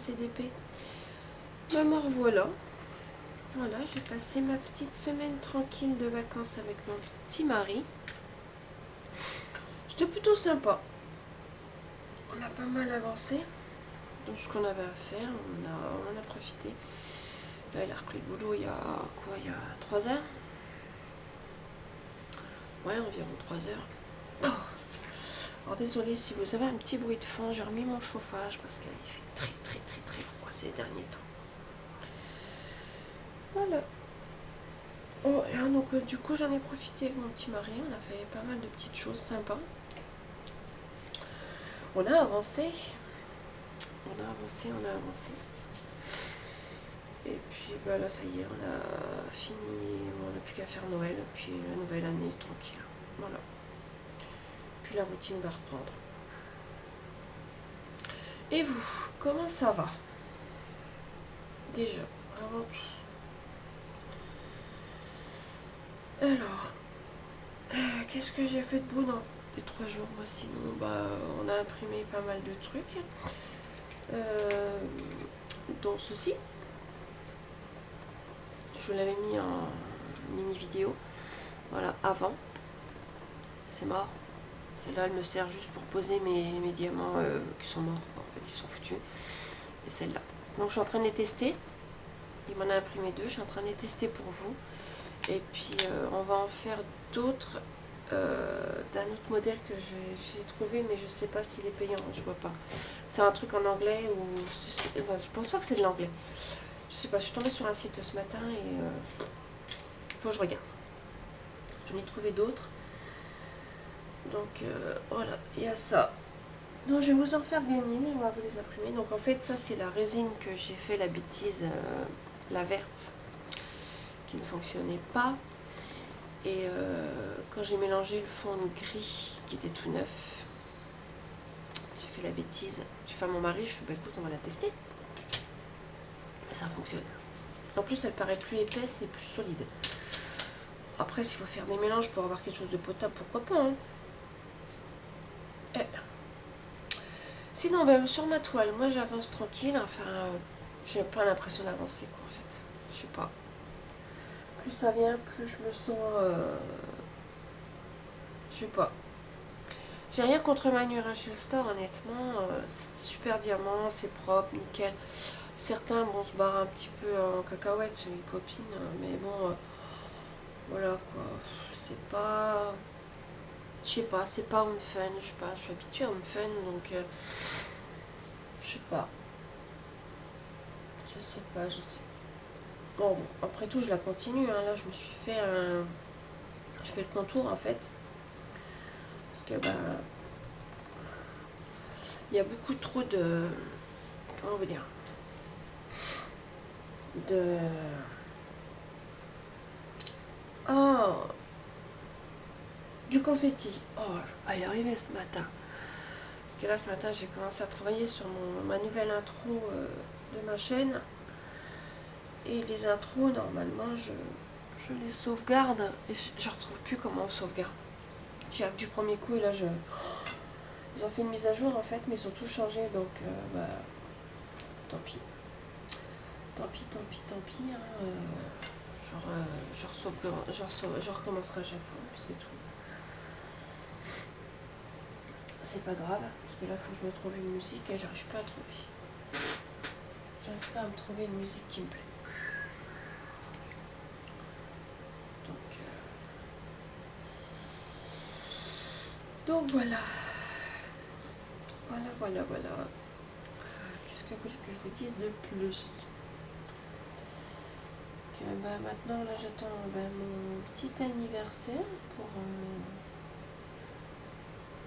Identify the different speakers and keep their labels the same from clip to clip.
Speaker 1: assez d'épais. Me revoilà. Voilà, j'ai passé ma petite semaine tranquille de vacances avec mon petit mari. C'était plutôt sympa. On a pas mal avancé dans ce qu'on avait à faire. On en a profité. Là, il a repris le boulot il y a quoi? Il y a 3 heures. Ouais, environ 3 heures. Alors désolé si vous avez un petit bruit de fond, j'ai remis mon chauffage parce qu'il fait très froid ces derniers temps. Voilà. Oh, et donc du coup j'en ai profité avec mon petit mari, on a fait pas mal de petites choses sympas. On a avancé. Et puis bah là ça y est, on a fini, on n'a plus qu'à faire Noël, puis la nouvelle année tranquille. Voilà. Puis la routine va reprendre. Et vous, comment ça va? Déjà, avant tout. Alors, qu'est-ce que j'ai fait de beau dans les 3 jours? Moi, sinon, on a imprimé pas mal de trucs. Dont ceci. Je l'avais mis en mini vidéo. Voilà, avant. C'est mort. Celle-là, elle me sert juste pour poser mes diamants qui sont morts. En fait, ils sont foutus. Et celle-là. Donc, je suis en train de les tester. Il m'en a imprimé 2. Je suis en train de les tester pour vous. Et puis, on va en faire d'autres d'un autre modèle que j'ai trouvé, mais je sais pas s'il est payant. Je vois pas. C'est un truc en anglais ou... Enfin, je pense pas que c'est de l'anglais. Je sais pas. Je suis tombée sur un site ce matin et... faut que je regarde. J'en ai trouvé d'autres. Donc voilà, il y a ça. Donc je vais vous en faire gagner, on va vous les imprimer. Donc en fait ça c'est la résine que j'ai fait la bêtise, la verte, qui ne fonctionnait pas. Et quand j'ai mélangé le fond gris qui était tout neuf, j'ai fait la bêtise. J'ai fait à mon mari, je fais bah écoute on va la tester. Et ça fonctionne. En plus elle paraît plus épaisse et plus solide. Après s'il faut faire des mélanges pour avoir quelque chose de potable, pourquoi pas hein. Sinon, sur ma toile, moi j'avance tranquille. Enfin, j'ai pas l'impression d'avancer, quoi, en fait. Je sais pas. Plus ça vient, plus je me sens. Je sais pas. J'ai rien contre Manufacturing Store, honnêtement. C'est super diamant, c'est propre, nickel. Certains, bon, se barrent un petit peu en cacahuète, ils copinent. Mais bon, voilà, quoi. C'est pas. Je sais pas, c'est pas Home Fun. Je sais pas, je suis habituée à Home Fun, donc. Je sais pas. Je sais pas. Bon, après tout, je la continue. Hein. Là, je me suis fait un... Je fais le contour, en fait. Parce que, il y a beaucoup trop de... Comment vous dire? Oh! Du confetti. Oh, à y arriver ce matin. Parce que là, ce matin, j'ai commencé à travailler sur ma nouvelle intro de ma chaîne. Et les intros, normalement, je les sauvegarde. Et je retrouve plus comment on sauvegarde. J'y arrive du premier coup et là, ils ont fait une mise à jour en fait, mais ils ont tout changé, donc tant pis. Tant pis. Hein, je recommencerai à chaque fois, c'est tout. C'est pas grave, parce que là, il faut que je me trouve une musique et j'arrive pas à trouver. J'arrive pas à me trouver une musique qui me plaît. Donc voilà. Voilà. Qu'est-ce que vous voulez que je vous dise de plus? Maintenant, là, j'attends mon petit anniversaire pour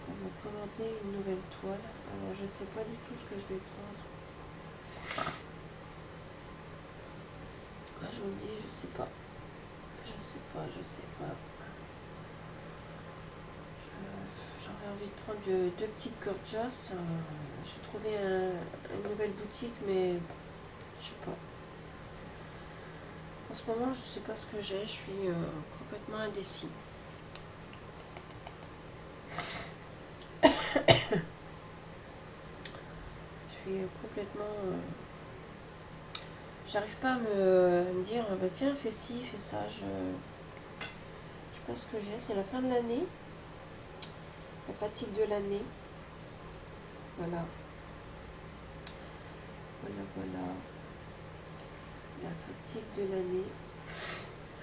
Speaker 1: me commander une nouvelle toile. Alors, je sais pas du tout ce que je vais prendre. Je vous le dis, je sais pas. J'aurais envie de prendre deux petites gorgeous. J'ai trouvé une nouvelle boutique, mais je sais pas. En ce moment, je sais pas ce que j'ai. Je suis complètement indécis. Je suis complètement j'arrive pas à me dire, bah tiens, fais ci, fais ça. Je sais pas ce que j'ai, c'est la fin de l'année, la fatigue de l'année. Voilà. Voilà. La fatigue de l'année.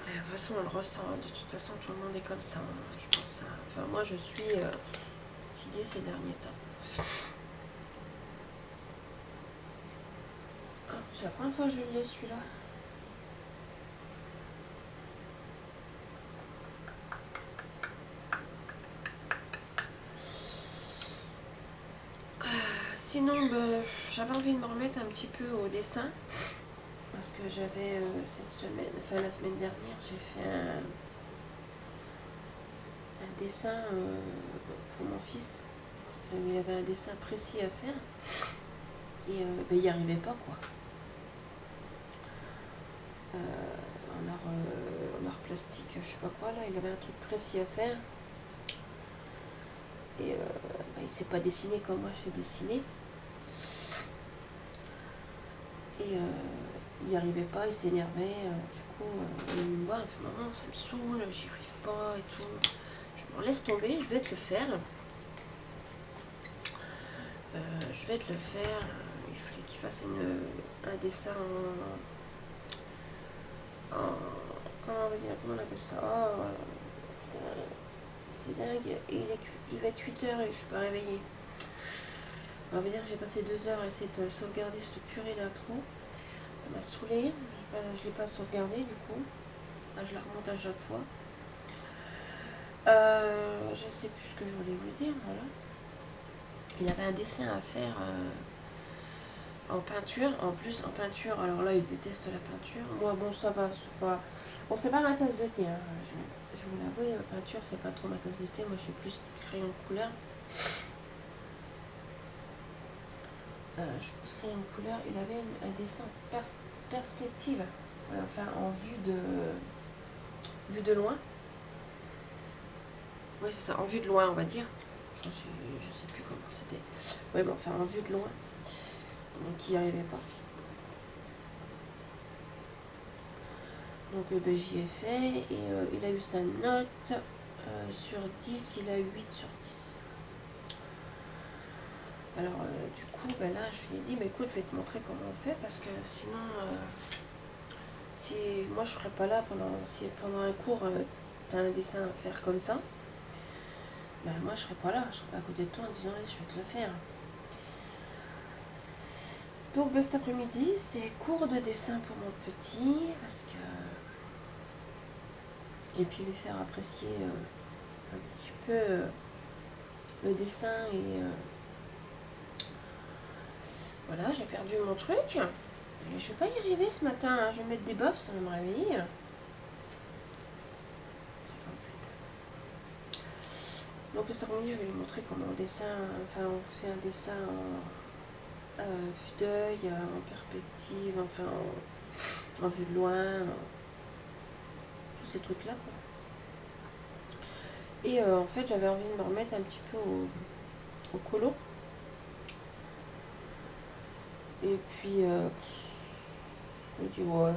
Speaker 1: De toute façon, on le ressent. De toute façon, tout le monde est comme ça. Je pense. Enfin, moi, je suis fatiguée ces derniers temps. Ah, c'est la première fois que je l'ai celui-là. Sinon, j'avais envie de me remettre un petit peu au dessin. Parce que j'avais cette semaine, enfin la semaine dernière, j'ai fait un dessin pour mon fils. Parce qu'il y avait un dessin précis à faire. Et il n'y arrivait pas, quoi. En art plastique, je sais pas quoi, là, il avait un truc précis à faire. Et il s'est pas dessiné comme moi je sais dessiner. Et il n'y arrivait pas, il s'énervait. Du coup, il me voit, il me fait maman, ça me saoule, j'y arrive pas et tout. Je me laisse tomber, je vais te le faire. Je vais te le faire. Il fallait qu'il fasse un dessin comment on va dire, comment on appelle ça? Oh, c'est dingue. Et il va être 8 h et je suis pas réveillée. On va dire que j'ai passé 2 heures à essayer de sauvegarder cette purée d'intro. Ça m'a saoulée. Je ne l'ai pas sauvegardée du coup. Là, je la remonte à chaque fois. Je sais plus ce que je voulais vous dire. Voilà. Il avait un dessin à faire en peinture. En plus, en peinture, alors là, il déteste la peinture. Moi, bon, ça va. Bon, c'est pas ma tasse de thé. Hein. Je vous l'avoue, la peinture, c'est pas trop ma tasse de thé. Moi, je suis plus crayon de couleur. Je suis plus crayon de couleur. Il avait un dessin perspective. Enfin, en vue de loin. Oui, c'est ça, en vue de loin, on va dire. Je sais plus comment c'était. Oui, mais enfin, en vue de loin. Donc, il n'y arrivait pas. Donc, j'y ai fait. Et il a eu sa note. Sur 10, il a eu 8 sur 10. Alors, du coup, là, je lui ai dit, écoute, je vais te montrer comment on fait. Parce que sinon, si moi, je ne serais pas là si pendant un cours, tu as un dessin à faire comme ça. Moi je serais pas là, je serais pas à côté de toi en disant laisse je vais te le faire. Donc cet après-midi c'est cours de dessin pour mon petit parce que et puis lui faire apprécier un petit peu le dessin et voilà, j'ai perdu mon truc. Et je vais pas y arriver ce matin, hein. Je vais mettre des bofs, ça va me réveiller. 57. Donc cet après-midi je vais lui montrer comment on fait un dessin vue d'œil, en perspective, enfin en vue de loin, tous ces trucs là quoi. Et en fait j'avais envie de me remettre un petit peu au colo. Et puis je me dis ouais,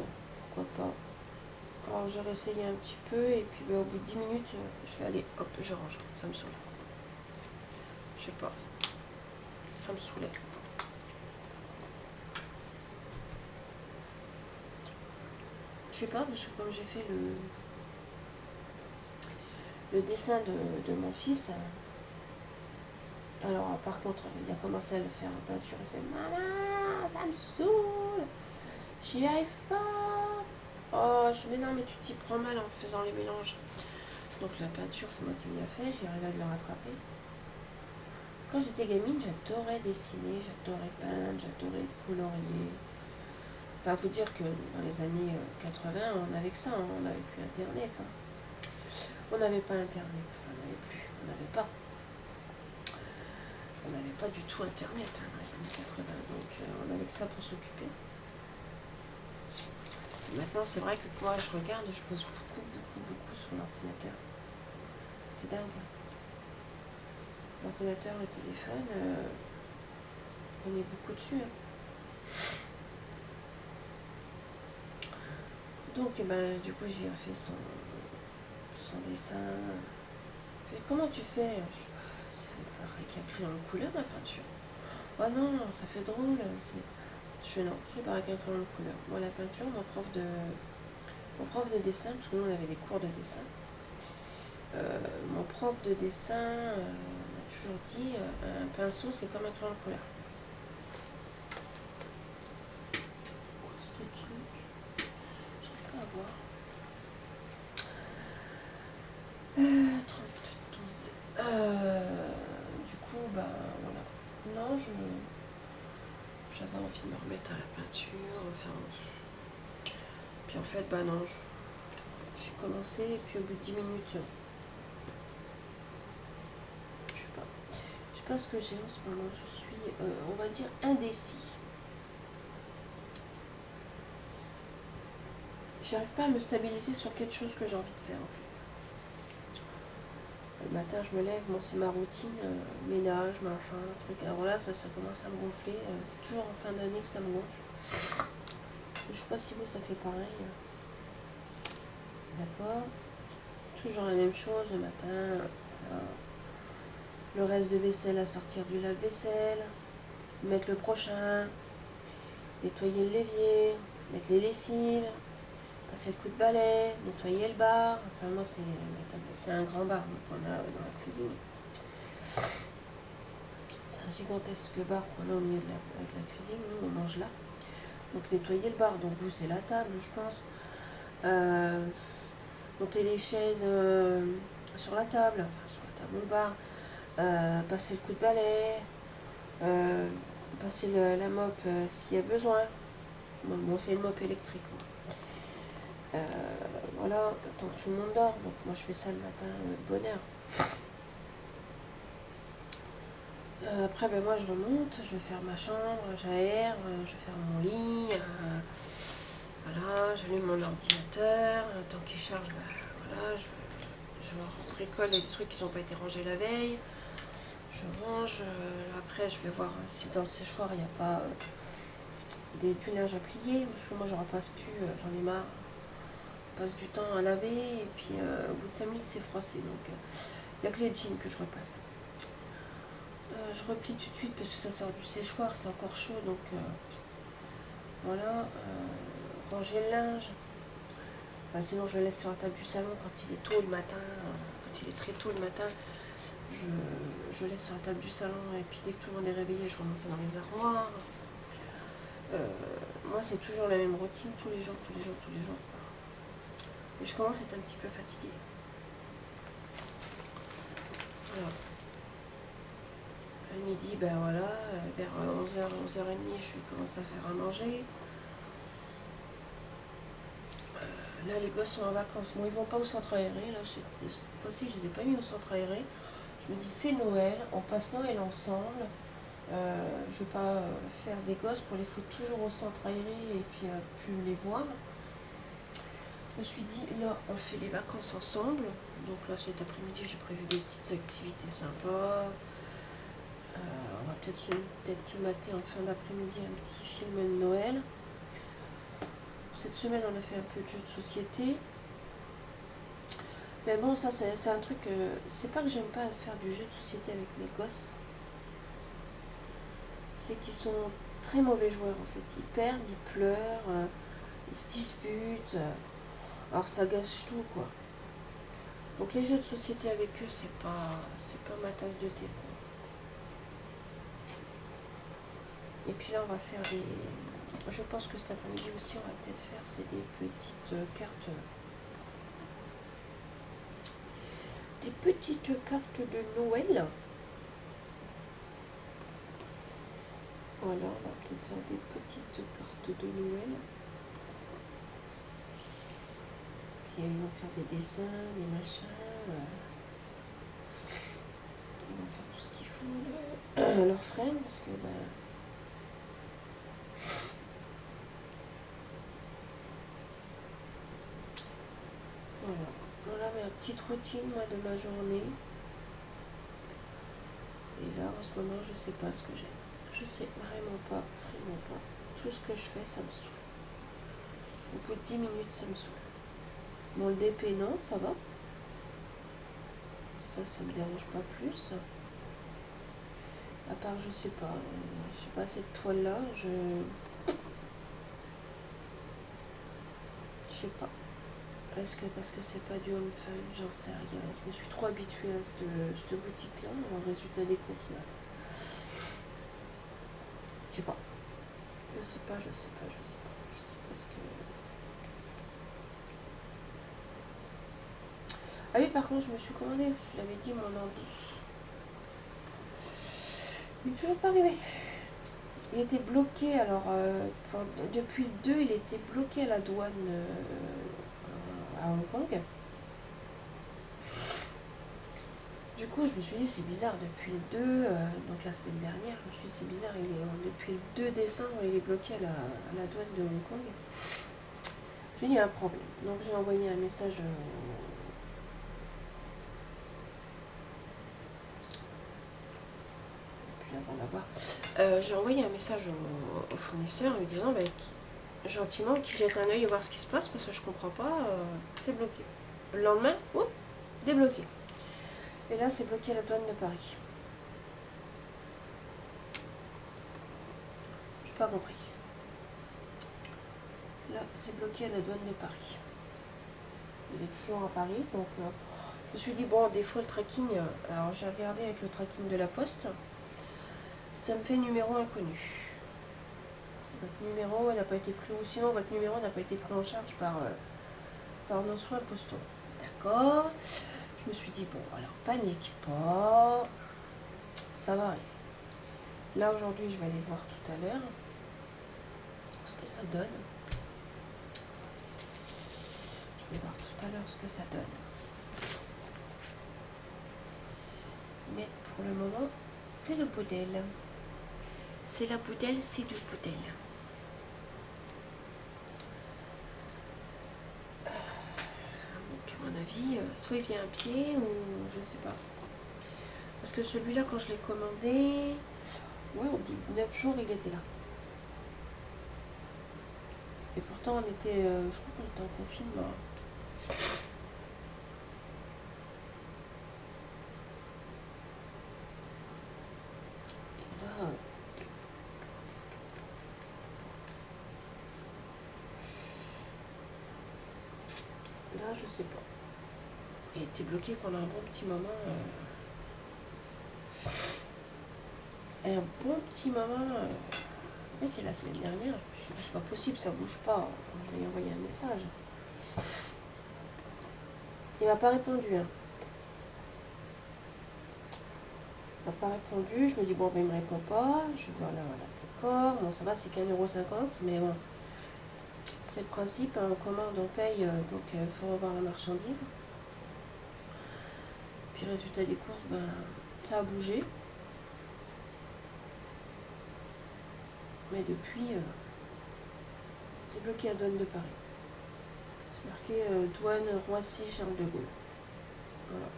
Speaker 1: pourquoi pas. Alors j'ai réessayé un petit peu et puis au bout de 10 minutes je vais aller, hop, je range, ça me saoule. Je sais pas, ça me saoulait. Je sais pas, parce que comme j'ai fait le dessin de mon fils, alors par contre il a commencé à le faire en peinture, il fait maman, ça me saoule, j'y arrive pas. Oh, je dis mais non mais tu t'y prends mal en faisant les mélanges. Donc la peinture c'est moi qui l'ai fait, j'ai arrivé à le rattraper. Quand j'étais gamine, j'adorais dessiner, j'adorais peindre, j'adorais colorier. Enfin, faut dire que dans les années 80, on avait que ça, hein, on n'avait plus Internet. Hein. On n'avait pas Internet, on n'avait pas. On n'avait pas du tout Internet hein, dans les années 80, donc on avait que ça pour s'occuper. Maintenant, c'est vrai que moi, je regarde, je pose beaucoup sur l'ordinateur. C'est dingue. L'ordinateur, le téléphone, on est beaucoup dessus. Hein. Donc, ben, du coup, j'ai refait son dessin. Puis, comment tu fais? C'est pareil qu'il y a crayon de couleur, la peinture. Oh non, ça fait drôle. Non, c'est pareil qu'un crayon de couleur. Moi, la peinture, mon prof de dessin, parce que nous, on avait des cours de dessin. Mon prof de dessin m'a toujours dit un pinceau, c'est comme un crayon de couleur. C'est quoi ce truc? J'arrive pas à voir. 12. Du coup, bah voilà. Non, j'avais envie de me remettre à la peinture. Enfin, puis en fait, bah non, j'ai commencé et puis au bout de 10 minutes, je sais pas ce que j'ai en ce moment. Je suis, on va dire, indécis. J'arrive pas à me stabiliser sur quelque chose que j'ai envie de faire en fait. Le matin, je me lève, bon, c'est ma routine, ménage, machin, truc. Alors là, ça commence à me gonfler. C'est toujours en fin d'année que ça me gonfle. Je sais pas si vous, ça fait pareil. D'accord. Toujours la même chose le matin. Le reste de vaisselle à sortir du lave-vaisselle. Mettre le prochain. Nettoyer le l'évier. Mettre les lessives. Passer le coup de balai. Nettoyer le bar. Enfin, moi, c'est un grand bar qu'on a dans la cuisine. C'est un gigantesque bar qu'on a au milieu de la cuisine. Nous, on mange là. Donc, nettoyer le bar. Donc, vous, c'est la table, je pense. Monter les chaises sur la table au bar, passer le coup de balai, passer la mop s'il y a besoin. Bon, c'est une mop électrique. Voilà, tant que tout le monde dort. Donc moi je fais ça le matin de bonne heure. Après, ben, moi je remonte, je vais faire ma chambre, j'aère, je vais faire mon lit. Voilà, j'allume mon ordinateur. Tant qu'il charge, ben, voilà, je bricole des trucs qui n'ont pas été rangés la veille. Je range. Après, je vais voir si dans le séchoir il n'y a pas du linge à plier. Parce que moi, je repasse plus, j'en ai marre. Je passe du temps à laver et puis au bout de 5 minutes, c'est froissé. Donc, il n'y a que les jeans que je repasse. Je replie tout de suite parce que ça sort du séchoir, c'est encore chaud. Donc, voilà. Ranger le linge. Sinon, je le laisse sur la table du salon quand il est tôt le matin. Quand il est très tôt le matin, je laisse sur la table du salon et puis dès que tout le monde est réveillé, je remonte ça dans les armoires. Moi, c'est toujours la même routine tous les jours. Et je commence à être un petit peu fatiguée. Voilà. À midi, ben voilà, vers 11h, 11h30, je commence à faire à manger. Là, les gosses sont en vacances. Bon, ils vont pas au centre aéré. Là, cette fois-ci, je les ai pas mis au centre aéré. Je me dis, c'est Noël, on passe Noël ensemble. Je ne vais pas faire des gosses pour les foutre toujours au centre aéré et puis plus les voir. Je me suis dit, là, on fait les vacances ensemble. Donc là, cet après-midi, j'ai prévu des petites activités sympas. On va peut-être se mater en fin d'après-midi un petit film de Noël. Cette semaine, on a fait un peu de jeux de société. Mais bon, ça, c'est un truc... c'est pas que j'aime pas faire du jeu de société avec mes gosses. C'est qu'ils sont très mauvais joueurs, en fait. Ils perdent, ils pleurent, ils se disputent. Alors, ça gâche tout, quoi. Donc, les jeux de société avec eux, c'est pas ma tasse de thé, quoi. Et puis là, on va faire des... Je pense que cet après-midi aussi, on va peut-être faire, c'est des petites cartes... Des petites cartes de Noël. Voilà, on va peut-être faire des petites cartes de Noël. Puis ils vont faire des dessins, des machins. Ils vont faire tout ce qu'il faut. Leurs frères, parce que... Voilà ma petite routine, moi, de ma journée. Et là, en ce moment, je sais pas ce que j'ai. Je sais vraiment pas. Tout ce que je fais, ça me saoule. Au bout de 10 minutes, ça me saoule. Bon, le DP, non, ça va. Ça me dérange pas plus. À part, je sais pas, cette toile-là, je sais pas. Est-ce que parce que c'est pas du home fun, j'en sais rien. Je me suis trop habituée à cette boutique-là, en résultat des courses là. Je sais pas. Je sais pas ce que. Ah oui, par contre, je me suis commandé, je l'avais dit, mon ordi. Il est toujours pas arrivé. Il était bloqué, alors, depuis le 2, il était bloqué à la douane à Hong Kong. Du coup, je me suis dit, c'est bizarre, depuis le 2, donc la semaine dernière, je me suis dit, c'est bizarre, depuis le 2 décembre, il est bloqué à la douane de Hong Kong. J'ai dit, il y a un problème. Donc, j'ai envoyé un message j'ai envoyé un message au fournisseur en lui disant gentiment qu'il jette un œil et voir ce qui se passe parce que je comprends pas, c'est bloqué. Le lendemain, débloqué. Et là, c'est bloqué à la douane de Paris. J'ai pas compris. Là, c'est bloqué à la douane de Paris. Il est toujours à Paris, donc je me suis dit, bon, des fois le tracking, alors j'ai regardé avec le tracking de la poste, ça me fait numéro inconnu. Votre numéro n'a pas été pris, ou sinon votre numéro n'a pas été pris en charge par nos soins postaux. D'accord. Je me suis dit, bon, alors panique pas, ça va arriver. Là, aujourd'hui, je vais aller voir tout à l'heure ce que ça donne. Je vais voir tout à l'heure ce que ça donne. Mais pour le moment, c'est le boudel. C'est la boudelle, c'est du boudel. Donc, à mon avis, soit il vient à pied ou je sais pas. Parce que celui-là, quand je l'ai commandé, ouais, au bout de 9 jours, il était là. Et pourtant, on était, je crois qu'on était en confinement. Et là, je sais pas. Il était bloqué pendant un bon petit moment. Et un bon petit moment. Oui, c'est la semaine dernière. Je me suis dit, c'est pas possible, ça bouge pas. Je vais lui envoyer un message. Il m'a pas répondu. Hein. Il m'a pas répondu. Je me dis, bon, ben, il me répond pas. Je dis, voilà, d'accord. Bon, ça va, c'est qu'1,50 €, mais bon. C'est le principe, hein, on commande, on paye, donc il faut revoir la marchandise. Puis résultat des courses, ben, ça a bougé. Mais depuis, c'est bloqué à douane de Paris. C'est marqué douane Roissy Charles de Gaulle. Voilà.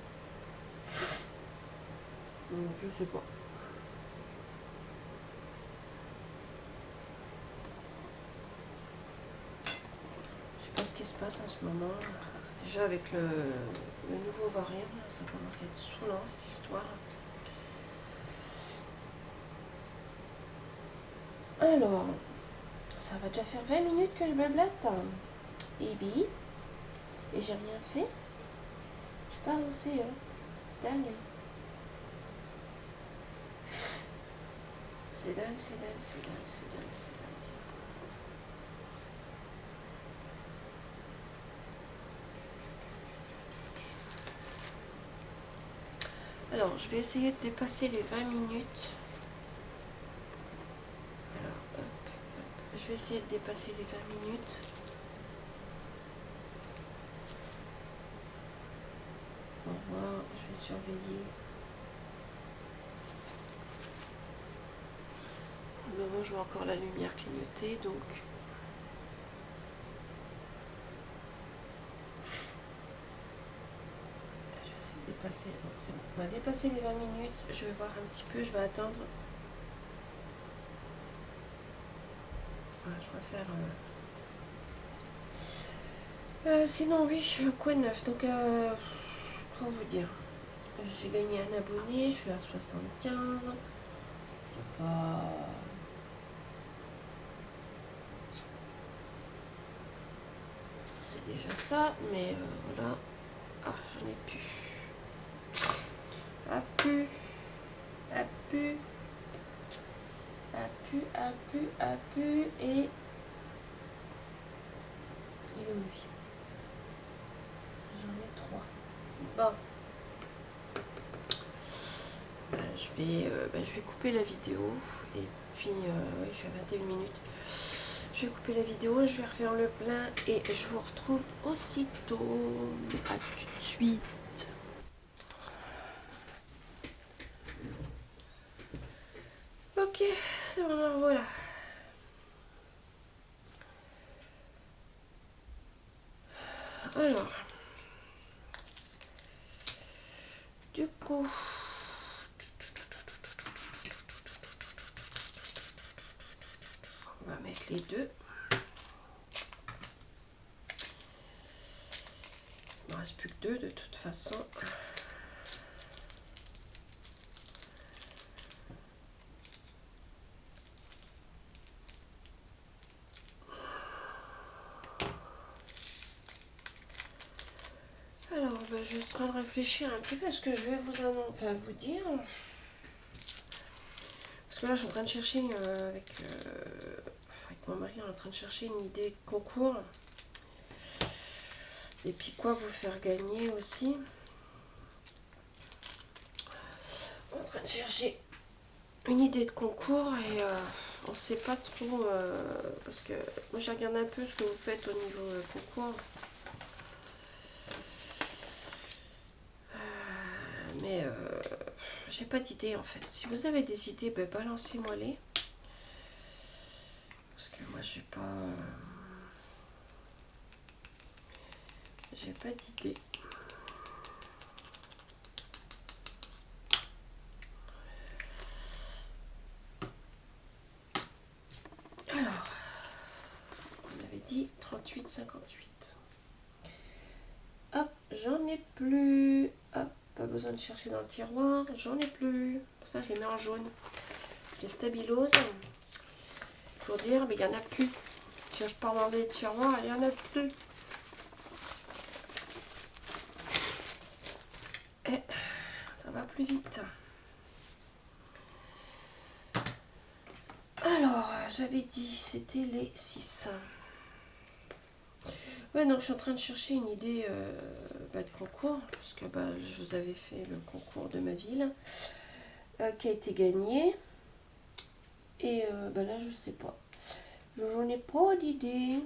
Speaker 1: Donc je sais pas. Je sais pas ce qui se passe en ce moment. Déjà avec le nouveau variant, ça commence à être saoulant cette histoire. Alors, ça va déjà faire 20 minutes que je blablate. Et bi. Et j'ai rien fait. J'ai pas avancé, hein. C'est dingue. C'est dingue, c'est dingue, c'est dingue, c'est dingue, c'est dingue. Alors, je vais essayer de dépasser les 20 minutes. Alors, hop, hop. Je vais essayer de dépasser les 20 minutes. Pour voir, je vais surveiller. Pour le moment, je vois encore la lumière clignoter, donc... Je vais essayer de dépasser... Bon, c'est bon. On va dépasser les 20 minutes. Je vais voir un petit peu, je vais attendre. Voilà, je préfère... Sinon, oui, quoi de neuf? Donc, comment vous dire? J'ai gagné un abonné, je suis à 75. C'est pas. C'est déjà ça, mais voilà. Ah, j'en ai plus. Ah, plus. Ah, plus. Ah, plus, ah, plus, ah, plus. Et. Il est où lui? J'en ai 3. Bon. Je vais couper la vidéo. Et puis, ouais, je suis à 21 minutes. Je vais couper la vidéo, je vais refaire le plein et je vous retrouve aussitôt. À tout de suite. Ok, alors voilà. Alors, du coup, on va mettre les deux. Il ne me reste plus que deux de toute façon. Alors, je suis en train de réfléchir un petit peu à ce que je vais vous dire. Parce que là, je suis en train de chercher avec mon mari, on est en train de chercher une idée de concours. Et puis quoi vous faire gagner aussi. On est en train de chercher une idée de concours et on ne sait pas trop parce que moi j'ai regardé un peu ce que vous faites au niveau concours. Mais j'ai pas d'idée en fait. Si vous avez des idées, balancez-moi les. Parce que moi j'ai pas d'idée. Alors, on avait dit 38,58. Hop, j'en ai plus. Hop, pas besoin de chercher dans le tiroir. J'en ai plus. Pour ça, je les mets en jaune. Je les stabilise. Pour dire, mais il n'y en a plus. Je cherche pas dans les tiroirs, il n'y en a plus. Et ça va plus vite. Alors, j'avais dit, c'était les 6. Ouais, donc je suis en train de chercher une idée de concours, parce que je vous avais fait le concours de ma ville, qui a été gagné. Et là, je sais pas. J'en ai pas d'idée.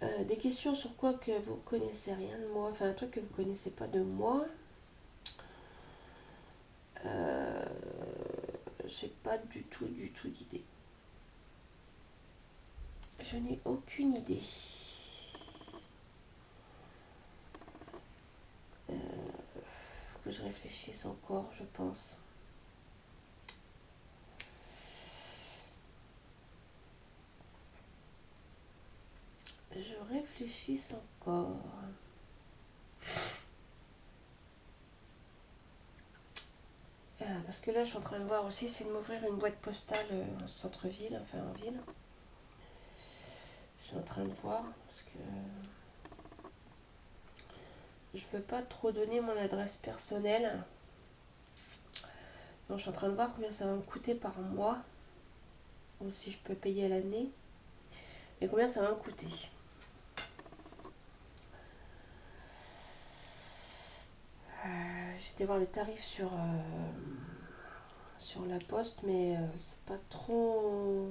Speaker 1: Des questions sur quoi que vous connaissez rien de moi, enfin un truc que vous connaissez pas de moi. J'ai pas du tout d'idée. Je n'ai aucune idée. Faut que je réfléchisse encore, je pense. Je réfléchisse encore. Parce que là, je suis en train de voir aussi, c'est de m'ouvrir une boîte postale en centre-ville, enfin en ville. Je suis en train de voir, parce que je veux pas trop donner mon adresse personnelle. Donc, je suis en train de voir combien ça va me coûter par mois, ou si je peux payer à l'année, et combien ça va me coûter. J'ai été voir les tarifs sur la poste, mais c'est pas trop.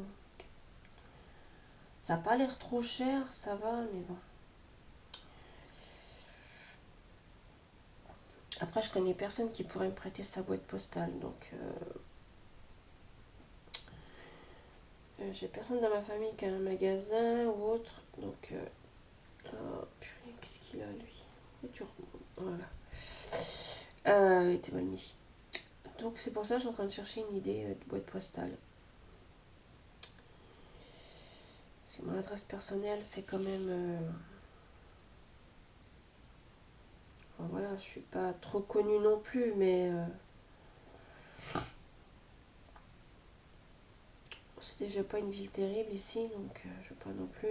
Speaker 1: Ça n'a pas l'air trop cher, ça va, mais bon. Après, je connais personne qui pourrait me prêter sa boîte postale, donc j'ai personne dans ma famille qui a un magasin ou autre, donc oh, purée, qu'est-ce qu'il a lui? Voilà. Il était mal mis. Donc c'est pour ça que je suis en train de chercher une idée de boîte postale. Parce Parce que mon adresse personnelle, c'est quand même... enfin, voilà, je suis pas trop connue non plus, mais... c'est déjà pas une ville terrible ici, donc je veux pas non plus...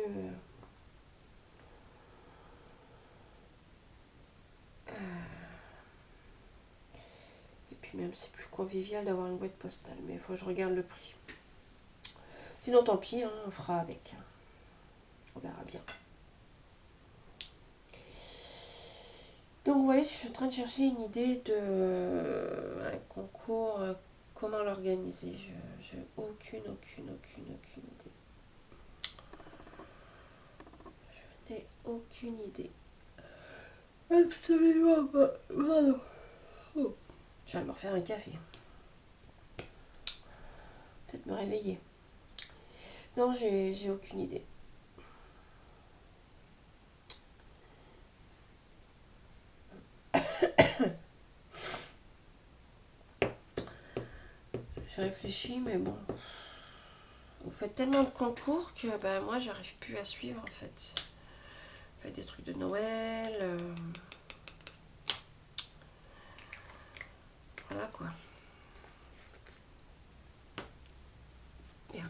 Speaker 1: Et puis même, c'est plus convivial d'avoir une boîte postale, mais il faut que je regarde le prix. Sinon, tant pis, hein, on fera avec. On verra bien. Donc, vous voyez, je suis en train de chercher une idée de un concours, comment l'organiser. Je aucune idée. Je n'ai aucune idée. Absolument pas. Pardon. Oh. Je vais me refaire un café. Peut-être me réveiller. Non, j'ai aucune idée. J'ai réfléchi, mais bon. Vous faites tellement de concours que ben, moi, j'arrive plus à suivre en fait. Vous faites des trucs de Noël. Voilà quoi. Merde.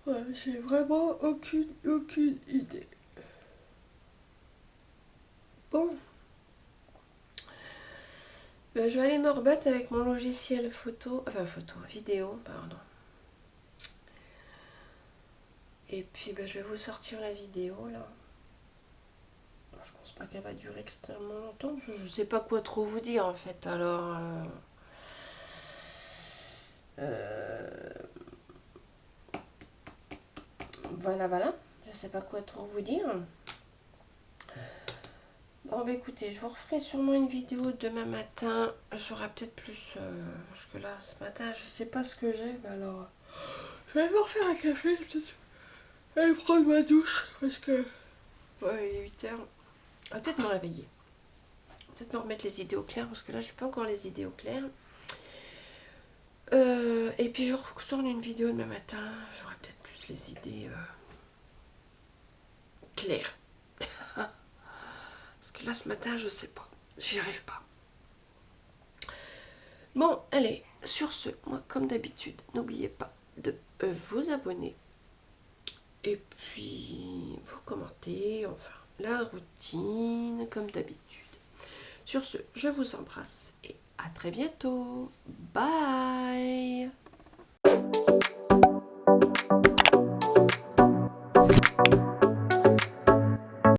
Speaker 1: Ouais, j'ai vraiment aucune idée. Bon. Ben, je vais aller me rebattre avec mon logiciel vidéo, pardon. Et puis ben, je vais vous sortir la vidéo là. Je pense pas qu'elle va durer extrêmement longtemps, parce que je sais pas quoi trop vous dire en fait. Alors, voilà. Je sais pas quoi trop vous dire. Bon, bah écoutez, je vous referai sûrement une vidéo demain matin. J'aurai peut-être plus. Parce que là, ce matin, je sais pas ce que j'ai. Mais alors, je vais me refaire un café. Peut-être aller prendre ma douche. Parce que. Ouais, il est 8h. Je vais peut-être me réveiller. Peut-être me remettre les idées au clair. Parce que là, je n'ai pas encore les idées au clair. Et puis, je retourne une vidéo demain matin. J'aurai peut-être plus les idées claires. Parce que là, ce matin, je sais pas. J'y arrive pas. Bon, allez, sur ce, moi, comme d'habitude, n'oubliez pas de vous abonner. Et puis, vous commentez, enfin, la routine, comme d'habitude. Sur ce, je vous embrasse et à très bientôt. Bye!